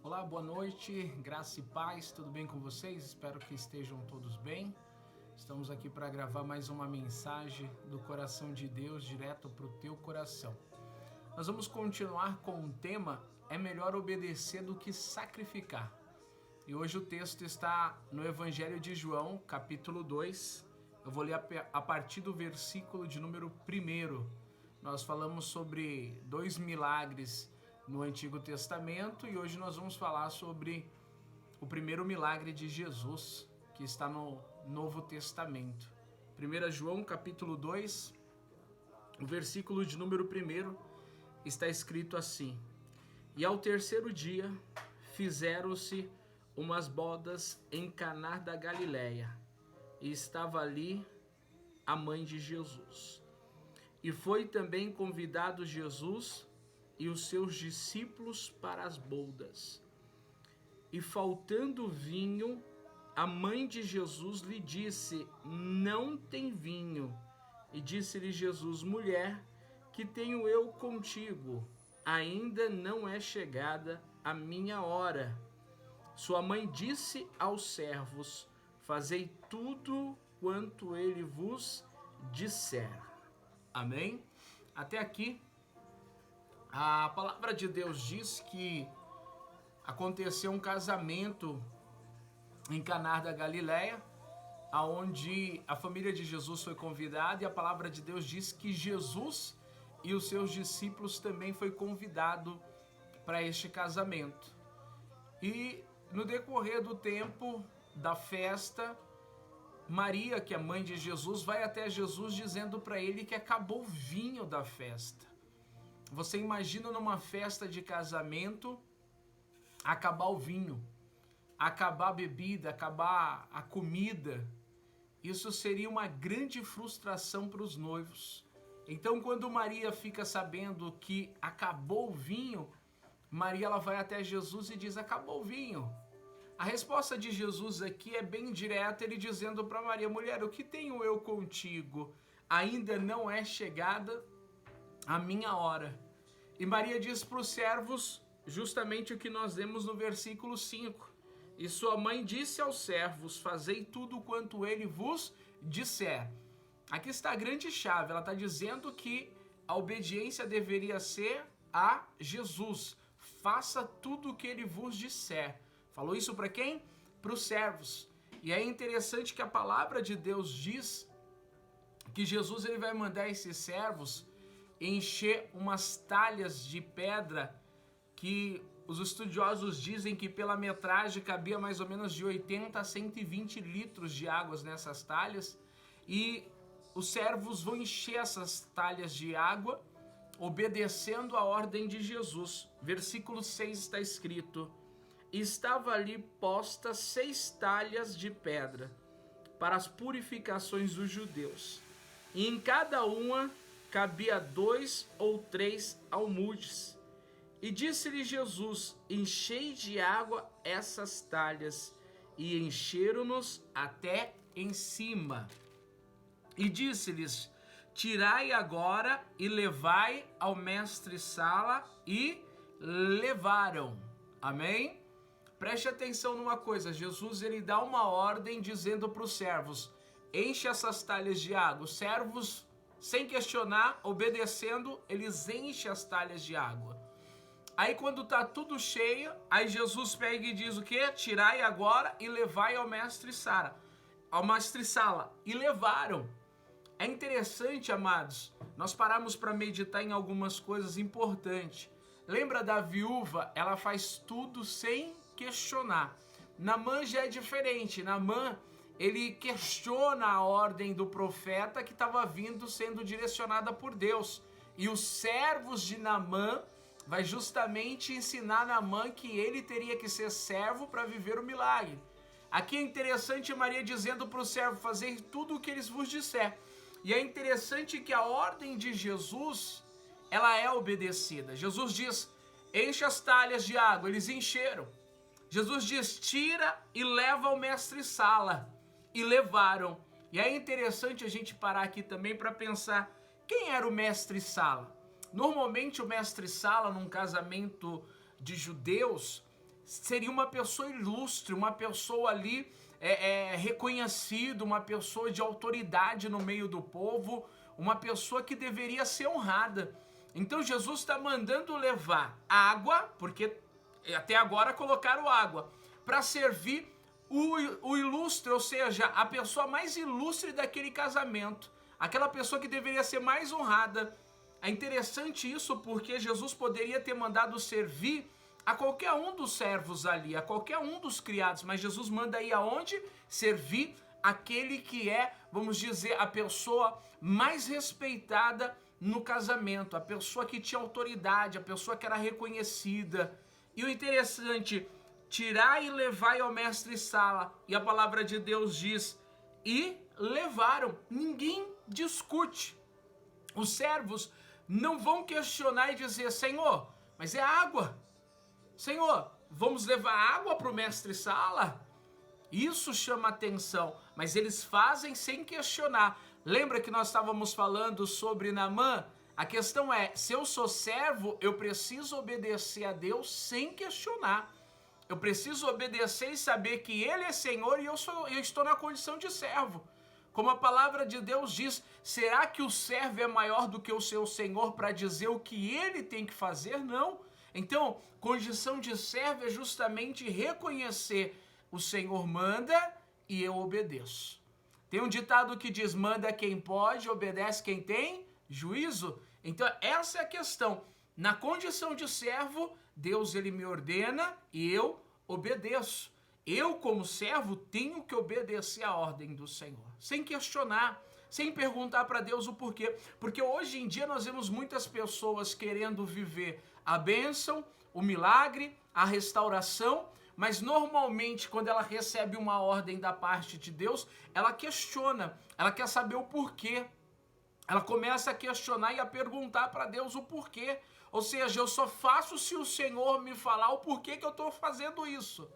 Olá, boa noite, graça e paz, tudo bem com vocês? Espero que estejam todos bem. Estamos aqui para gravar mais uma mensagem do coração de Deus direto para o teu coração. Nós vamos continuar com o tema É melhor obedecer do que sacrificar. E hoje o texto está no Evangelho de João, capítulo 2. Eu vou ler a partir do versículo de número 1. Nós falamos sobre 2 milagres no Antigo Testamento e hoje nós vamos falar sobre o primeiro milagre de Jesus, que está no Novo Testamento. 1 João capítulo 2, o versículo de número 1 está escrito assim: E ao terceiro dia fizeram-se umas bodas em Caná da Galileia, e estava ali a mãe de Jesus. E foi também convidado Jesus e os seus discípulos para as bodas. E faltando vinho, a mãe de Jesus lhe disse: Não tem vinho. E disse-lhe Jesus: Mulher, que tenho eu contigo? Ainda não é chegada a minha hora. Sua mãe disse aos servos: Fazei tudo quanto ele vos disser. Amém? Até aqui, a palavra de Deus diz que aconteceu um casamento em Caná da Galileia, aonde a família de Jesus foi convidada, e a palavra de Deus diz que Jesus e os seus discípulos também foi convidado para este casamento. E no decorrer do tempo da festa, Maria, que é mãe de Jesus, vai até Jesus dizendo para ele que acabou o vinho da festa. Você imagina numa festa de casamento acabar o vinho, acabar a bebida, acabar a comida. Isso seria uma grande frustração para os noivos. Então, quando Maria fica sabendo que acabou o vinho, Maria ela vai até Jesus e diz: acabou o vinho. A resposta de Jesus aqui é bem direta, ele dizendo para Maria: mulher, o que tenho eu contigo? Ainda não é chegada a minha hora. E Maria diz para os servos justamente o que nós vemos no versículo 5. E sua mãe disse aos servos: Fazei tudo quanto ele vos disser. Aqui está a grande chave, ela está dizendo que a obediência deveria ser a Jesus. Faça tudo o que ele vos disser. Falou isso para quem? Para os servos. E é interessante que a palavra de Deus diz que Jesus ele vai mandar esses servos encher umas talhas de pedra que os estudiosos dizem que pela metragem cabia mais ou menos de 80 a 120 litros de águas nessas talhas, e os servos vão encher essas talhas de água obedecendo a ordem de Jesus. Versículo 6 está escrito: Estava ali postas 6 talhas de pedra para as purificações dos judeus, e em cada uma cabia 2 ou 3 almudes. E disse-lhe Jesus: Enchei de água essas talhas. E encheram-nos até em cima. E disse-lhes: Tirai agora e levai ao mestre-sala. E levaram. Amém? Preste atenção numa coisa. Jesus ele dá uma ordem dizendo para os servos: enche essas talhas de água. Os servos, sem questionar, obedecendo, eles enchem as talhas de água. Aí quando tá tudo cheio, aí Jesus pega e diz o quê? Tirai agora e levai ao mestre-sala. E levaram. É interessante, amados, nós paramos para meditar em algumas coisas importantes. Lembra da viúva? Ela faz tudo sem questionar. Naamã já é diferente. Naamã, ele questiona a ordem do profeta que estava vindo sendo direcionada por Deus. E os servos de Naamã vai justamente ensinar Naamã que ele teria que ser servo para viver o milagre. Aqui é interessante Maria dizendo para o servo: fazer tudo o que eles vos disser. E é interessante que a ordem de Jesus, ela é obedecida. Jesus diz: enche as talhas de água. Eles encheram. Jesus diz: tira e leva ao mestre-sala. E levaram. E é interessante a gente parar aqui também para pensar: quem era o mestre-sala? Normalmente o mestre-sala num casamento de judeus seria uma pessoa ilustre, uma pessoa ali reconhecida, uma pessoa de autoridade no meio do povo, uma pessoa que deveria ser honrada. Então Jesus está mandando levar água, porque até agora colocaram água, para servir o ilustre, ou seja, a pessoa mais ilustre daquele casamento, aquela pessoa que deveria ser mais honrada. É interessante isso porque Jesus poderia ter mandado servir a qualquer um dos servos ali, a qualquer um dos criados, mas Jesus manda ir aonde? Servir aquele que é, vamos dizer, a pessoa mais respeitada no casamento, a pessoa que tinha autoridade, a pessoa que era reconhecida. E o interessante, tirai e levai ao mestre-sala, e a palavra de Deus diz, e levaram. Ninguém discute. Os servos não vão questionar e dizer, Senhor, mas é água. Senhor, vamos levar água para o mestre-sala? Isso chama atenção, mas eles fazem sem questionar. Lembra que nós estávamos falando sobre Naamã? A questão é, se eu sou servo, eu preciso obedecer a Deus sem questionar. Eu preciso obedecer e saber que Ele é Senhor e eu estou na condição de servo. Como a palavra de Deus diz, será que o servo é maior do que o seu Senhor para dizer o que ele tem que fazer? Não. Então, condição de servo é justamente reconhecer o Senhor manda e eu obedeço. Tem um ditado que diz, manda quem pode, obedece quem tem juízo. Então, essa é a questão. Na condição de servo, Deus ele me ordena e eu obedeço. Eu, como servo, tenho que obedecer a ordem do Senhor, sem questionar, sem perguntar para Deus o porquê. Porque hoje em dia nós vemos muitas pessoas querendo viver a bênção, o milagre, a restauração, mas normalmente quando ela recebe uma ordem da parte de Deus, ela questiona, ela quer saber o porquê. Ela começa a questionar e a perguntar para Deus o porquê. Ou seja, eu só faço se o Senhor me falar o porquê que eu estou fazendo isso.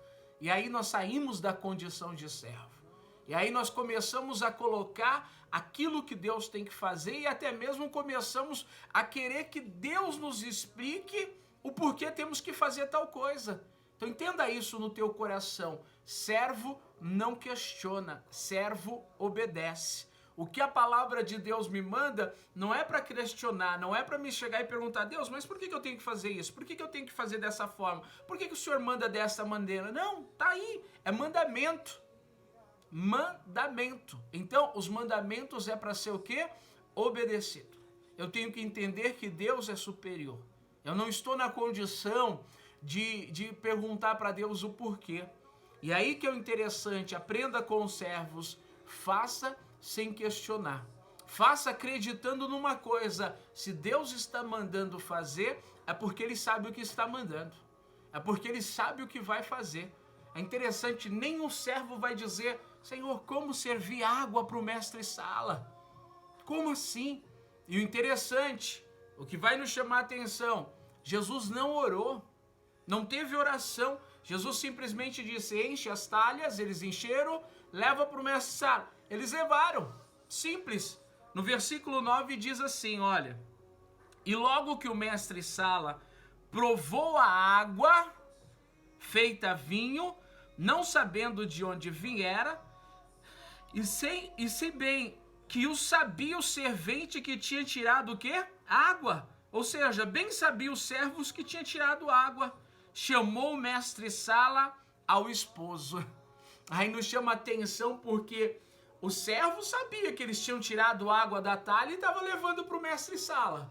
E aí nós saímos da condição de servo. E aí nós começamos a colocar aquilo que Deus tem que fazer e até mesmo começamos a querer que Deus nos explique o porquê temos que fazer tal coisa. Então entenda isso no teu coração. Servo não questiona, servo obedece. O que a palavra de Deus me manda não é para questionar, não é para me chegar e perguntar, Deus, mas por que eu tenho que fazer isso? Por que eu tenho que fazer dessa forma? Por que o Senhor manda dessa maneira? Não, tá aí, é mandamento. Mandamento. Então, os mandamentos é para ser o quê? Obedecido. Eu tenho que entender que Deus é superior. Eu não estou na condição de perguntar para Deus o porquê. E aí que é o interessante, aprenda com os servos, faça sem questionar. Faça acreditando numa coisa, se Deus está mandando fazer, é porque Ele sabe o que está mandando. É porque Ele sabe o que vai fazer. É interessante, nenhum servo vai dizer, Senhor, como servir água para o mestre-sala? Como assim? E o interessante, o que vai nos chamar a atenção, Jesus não orou, não teve oração. Jesus simplesmente disse, enche as talhas, eles encheram, leva para o mestre-sala. Eles levaram, simples. No versículo 9 diz assim, olha, e logo que o mestre-sala provou a água feita vinho, não sabendo de onde viera, e sei bem que o sabia o servente que tinha tirado o quê? Água. Ou seja, bem sabia os servos que tinha tirado água. Chamou o mestre-sala ao esposo. Aí nos chama atenção porque o servo sabia que eles tinham tirado água da talha e estava levando para o mestre-sala.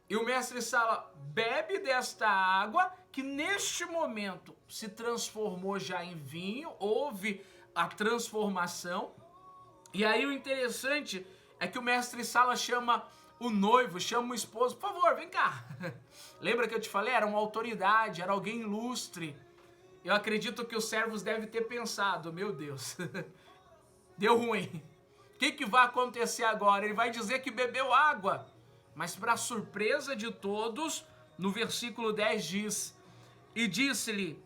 E o mestre-sala bebe desta água que neste momento se transformou já em vinho, houve a transformação. E aí o interessante é que o mestre-sala chama o noivo, chama o esposo, por favor, vem cá. Lembra que eu te falei? Era uma autoridade, era alguém ilustre. Eu acredito que os servos devem ter pensado, meu Deus, deu ruim. O que vai acontecer agora? Ele vai dizer que bebeu água. Mas para surpresa de todos, no versículo 10 diz, e disse-lhe,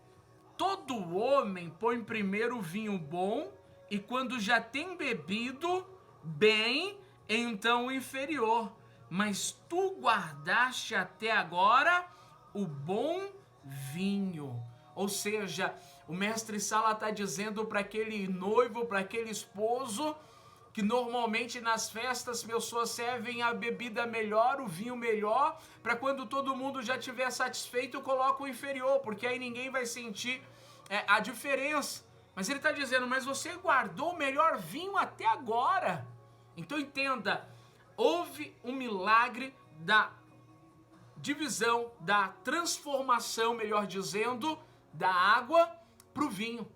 todo homem põe primeiro o vinho bom, e quando já tem bebido bem, então o inferior. Mas tu guardaste até agora o bom vinho. Ou seja, o mestre Sala está dizendo para aquele noivo, para aquele esposo, que normalmente nas festas pessoas servem a bebida melhor, o vinho melhor, para quando todo mundo já estiver satisfeito, coloca o inferior, porque aí ninguém vai sentir a diferença. Mas ele está dizendo, mas você guardou o melhor vinho até agora. Então entenda, houve um milagre da divisão, da transformação, melhor dizendo, da água para o vinho.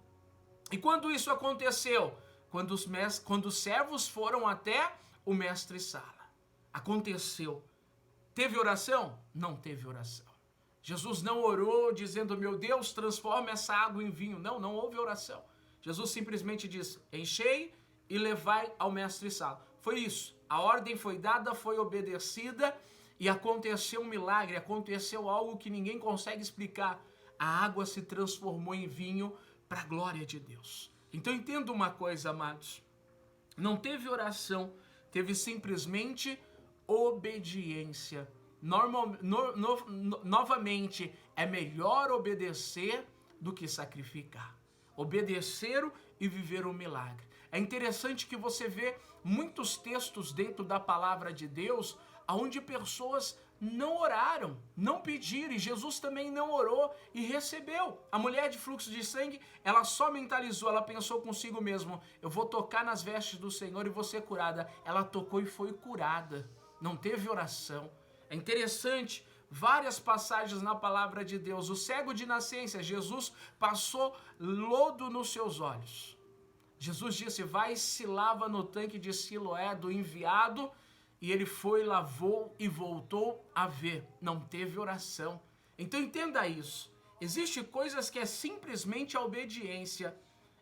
E quando isso aconteceu? Quando os servos foram até o mestre Sala. Aconteceu. Teve oração? Não teve oração. Jesus não orou dizendo, meu Deus, transforma essa água em vinho. Não, não houve oração. Jesus simplesmente disse, enchei e levai ao mestre Sala. Foi isso. A ordem foi dada, foi obedecida e aconteceu um milagre, aconteceu algo que ninguém consegue explicar. A água se transformou em vinho para a glória de Deus. Então entenda uma coisa, amados. Não teve oração, teve simplesmente obediência. Novamente, é melhor obedecer do que sacrificar. Obedecer e viver um milagre. É interessante que você vê muitos textos dentro da palavra de Deus onde pessoas não oraram, não pediram, e Jesus também não orou e recebeu. A mulher de fluxo de sangue, ela só mentalizou, ela pensou consigo mesmo, eu vou tocar nas vestes do Senhor e vou ser curada. Ela tocou e foi curada, não teve oração. É interessante, várias passagens na palavra de Deus. O cego de nascença, Jesus passou lodo nos seus olhos. Jesus disse, vai e se lava no tanque de Siloé do enviado, e ele foi, lavou e voltou a ver. Não teve oração. Então entenda isso. Existem coisas que é simplesmente a obediência.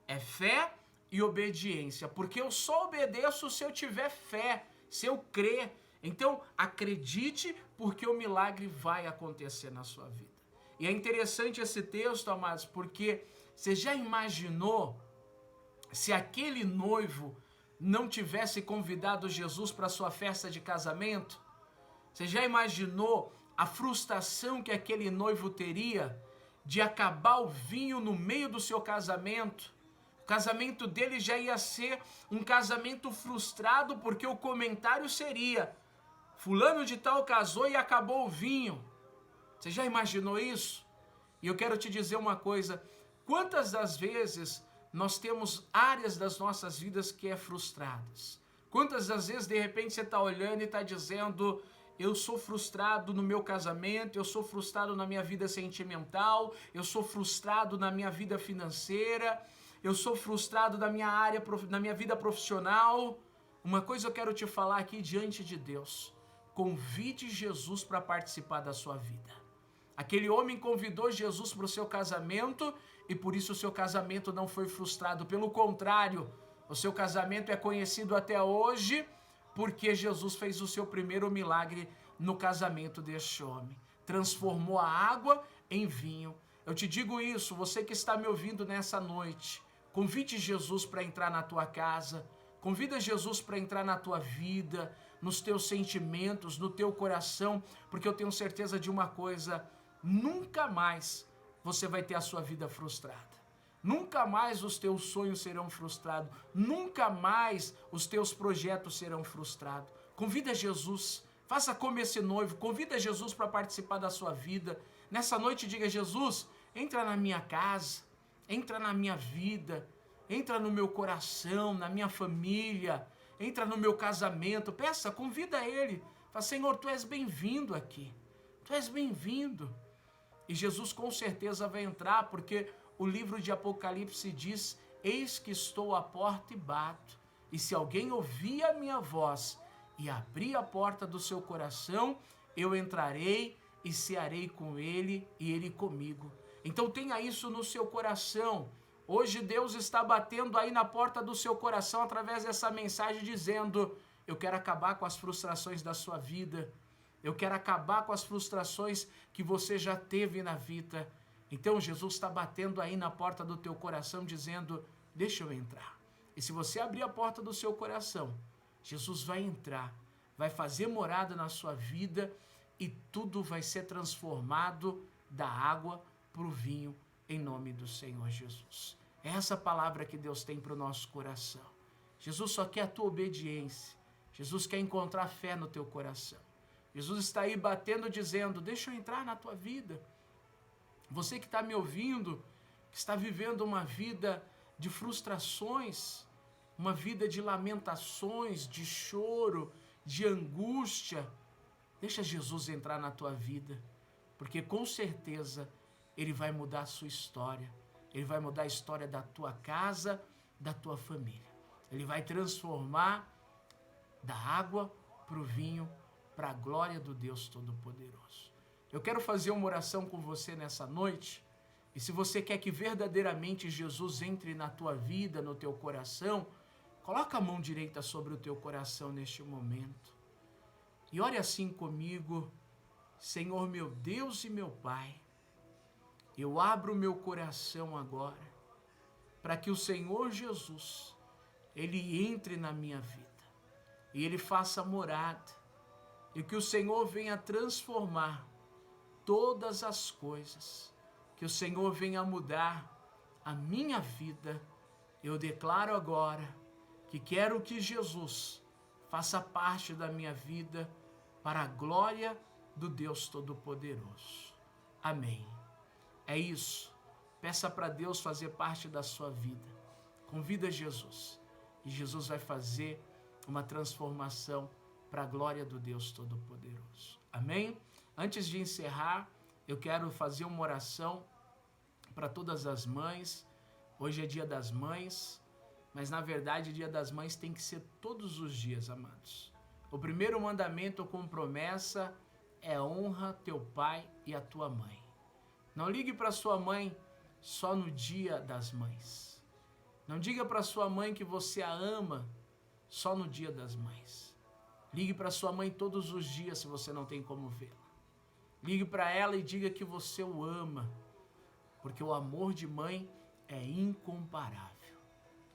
É fé e obediência. Porque eu só obedeço se eu tiver fé, se eu crer. Então acredite, porque o milagre vai acontecer na sua vida. E é interessante esse texto, amados, porque você já imaginou se aquele noivo não tivesse convidado Jesus para sua festa de casamento? Você já imaginou a frustração que aquele noivo teria de acabar o vinho no meio do seu casamento? O casamento dele já ia ser um casamento frustrado, porque o comentário seria, fulano de tal casou e acabou o vinho. Você já imaginou isso? E eu quero te dizer uma coisa, quantas das vezes nós temos áreas das nossas vidas que é frustradas? Quantas das vezes, de repente, você está olhando e está dizendo, eu sou frustrado no meu casamento, eu sou frustrado na minha vida sentimental, eu sou frustrado na minha vida financeira, eu sou frustrado na minha área, na minha vida profissional. Uma coisa eu quero te falar aqui diante de Deus, convide Jesus para participar da sua vida. Aquele homem convidou Jesus para o seu casamento e por isso o seu casamento não foi frustrado. Pelo contrário, o seu casamento é conhecido até hoje porque Jesus fez o seu primeiro milagre no casamento deste homem. Transformou a água em vinho. Eu te digo isso, você que está me ouvindo nessa noite, convide Jesus para entrar na tua casa, convida Jesus para entrar na tua vida, nos teus sentimentos, no teu coração, porque eu tenho certeza de uma coisa, nunca mais você vai ter a sua vida frustrada. Nunca mais os teus sonhos serão frustrados. Nunca mais os teus projetos serão frustrados. Convida Jesus. Faça como esse noivo. Convida Jesus para participar da sua vida. Nessa noite diga, Jesus, entra na minha casa. Entra na minha vida. Entra no meu coração, na minha família. Entra no meu casamento. Peça, convida Ele. Fala, Senhor, Tu és bem-vindo aqui. Tu és bem-vindo. E Jesus com certeza vai entrar, porque o livro de Apocalipse diz, eis que estou à porta e bato, e se alguém ouvir a minha voz e abrir a porta do seu coração, eu entrarei e cearei com ele e ele comigo. Então tenha isso no seu coração. Hoje Deus está batendo aí na porta do seu coração através dessa mensagem dizendo, eu quero acabar com as frustrações da sua vida. Eu quero acabar com as frustrações que você já teve na vida. Então Jesus está batendo aí na porta do teu coração dizendo, deixa eu entrar. E se você abrir a porta do seu coração, Jesus vai entrar, vai fazer morada na sua vida e tudo vai ser transformado da água para o vinho em nome do Senhor Jesus. É essa palavra que Deus tem para o nosso coração. Jesus só quer a tua obediência. Jesus quer encontrar fé no teu coração. Jesus está aí batendo, dizendo, deixa eu entrar na tua vida. Você que está me ouvindo, que está vivendo uma vida de frustrações, uma vida de lamentações, de choro, de angústia, deixa Jesus entrar na tua vida, porque com certeza Ele vai mudar a sua história. Ele vai mudar a história da tua casa, da tua família. Ele vai transformar da água para o vinho, para a glória do Deus Todo-Poderoso. Eu quero fazer uma oração com você nessa noite, e se você quer que verdadeiramente Jesus entre na tua vida, no teu coração, coloca a mão direita sobre o teu coração neste momento. E ore assim comigo, Senhor meu Deus e meu Pai, eu abro o meu coração agora, para que o Senhor Jesus, Ele entre na minha vida, e Ele faça morada, e que o Senhor venha transformar todas as coisas, que o Senhor venha mudar a minha vida. Eu declaro agora que quero que Jesus faça parte da minha vida para a glória do Deus Todo-Poderoso. Amém. É isso. Peça para Deus fazer parte da sua vida. Convida Jesus. E Jesus vai fazer uma transformação para a glória do Deus Todo-Poderoso. Amém? Antes de encerrar, eu quero fazer uma oração para todas as mães. Hoje é dia das mães, mas na verdade dia das mães tem que ser todos os dias, amados. O primeiro mandamento com promessa é honra teu pai e a tua mãe. Não ligue para sua mãe só no dia das mães. Não diga para sua mãe que você a ama só no dia das mães. Ligue para sua mãe todos os dias se você não tem como vê-la. Ligue para ela e diga que você o ama, porque o amor de mãe é incomparável.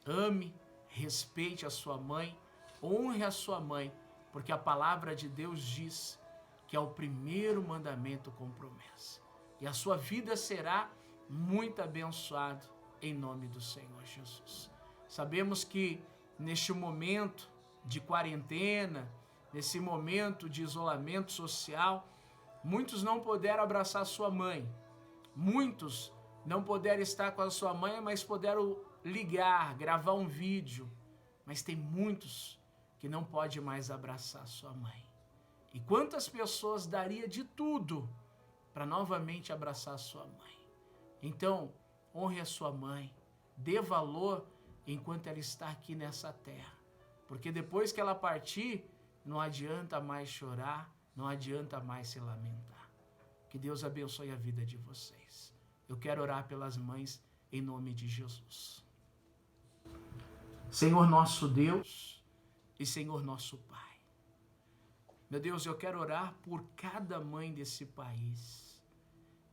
Ame, respeite a sua mãe, honre a sua mãe, porque a palavra de Deus diz que é o primeiro mandamento com promessa. E a sua vida será muito abençoada em nome do Senhor Jesus. Sabemos que neste momento de quarentena, nesse momento de isolamento social, muitos não puderam abraçar sua mãe. Muitos não puderam estar com a sua mãe, mas puderam ligar, gravar um vídeo. Mas tem muitos que não podem mais abraçar sua mãe. E quantas pessoas daria de tudo para novamente abraçar sua mãe? Então, honre a sua mãe, dê valor enquanto ela está aqui nessa terra. Porque depois que ela partir, não adianta mais chorar, não adianta mais se lamentar. Que Deus abençoe a vida de vocês. Eu quero orar pelas mães em nome de Jesus. Senhor nosso Deus e Senhor nosso Pai. Meu Deus, eu quero orar por cada mãe desse país.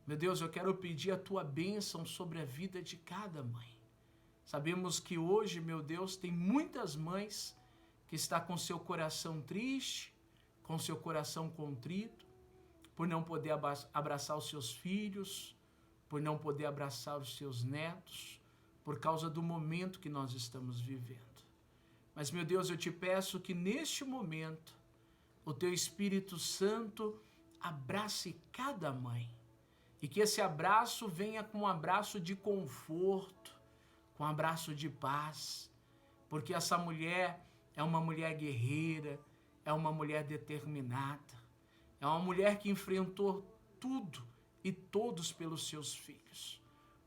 Meu Deus, eu quero pedir a tua bênção sobre a vida de cada mãe. Sabemos que hoje, meu Deus, tem muitas mães que estão com seu coração triste, com seu coração contrito, por não poder abraçar os seus filhos, por não poder abraçar os seus netos, por causa do momento que nós estamos vivendo. Mas, meu Deus, eu te peço que neste momento, o teu Espírito Santo abrace cada mãe, e que esse abraço venha com um abraço de conforto, com um abraço de paz, porque essa mulher é uma mulher guerreira, é uma mulher determinada, é uma mulher que enfrentou tudo e todos pelos seus filhos.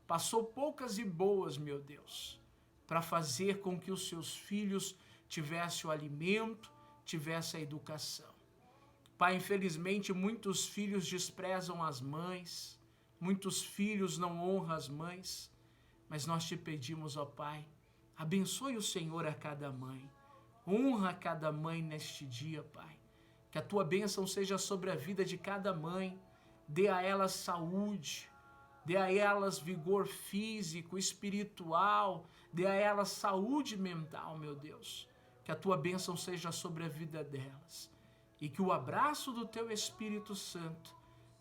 Passou poucas e boas, meu Deus, para fazer com que os seus filhos tivessem o alimento, tivessem a educação. Pai, infelizmente, muitos filhos desprezam as mães, muitos filhos não honram as mães, mas nós te pedimos, ó Pai, abençoe o Senhor a cada mãe, honra cada mãe neste dia, Pai, que a tua bênção seja sobre a vida de cada mãe, dê a elas saúde, dê a elas vigor físico, espiritual, dê a elas saúde mental, meu Deus, que a tua bênção seja sobre a vida delas, e que o abraço do teu Espírito Santo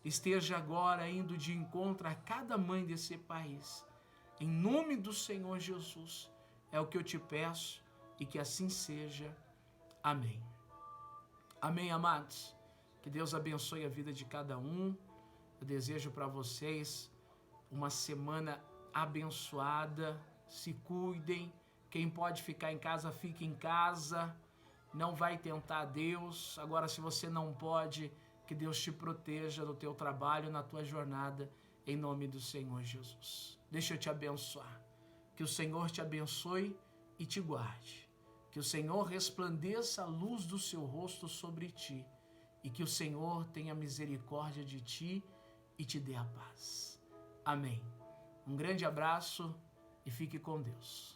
esteja agora indo de encontro a cada mãe desse país. Em nome do Senhor Jesus, é o que eu te peço e que assim seja. Amém. Amém, amados. Que Deus abençoe a vida de cada um. Eu desejo para vocês uma semana abençoada. Se cuidem. Quem pode ficar em casa, fique em casa. Não vai tentar Deus. Agora, se você não pode, que Deus te proteja no teu trabalho, na tua jornada, em nome do Senhor Jesus. Deixa eu te abençoar. Que o Senhor te abençoe e te guarde. Que o Senhor resplandeça a luz do seu rosto sobre ti. E que o Senhor tenha misericórdia de ti e te dê a paz. Amém. Um grande abraço e fique com Deus.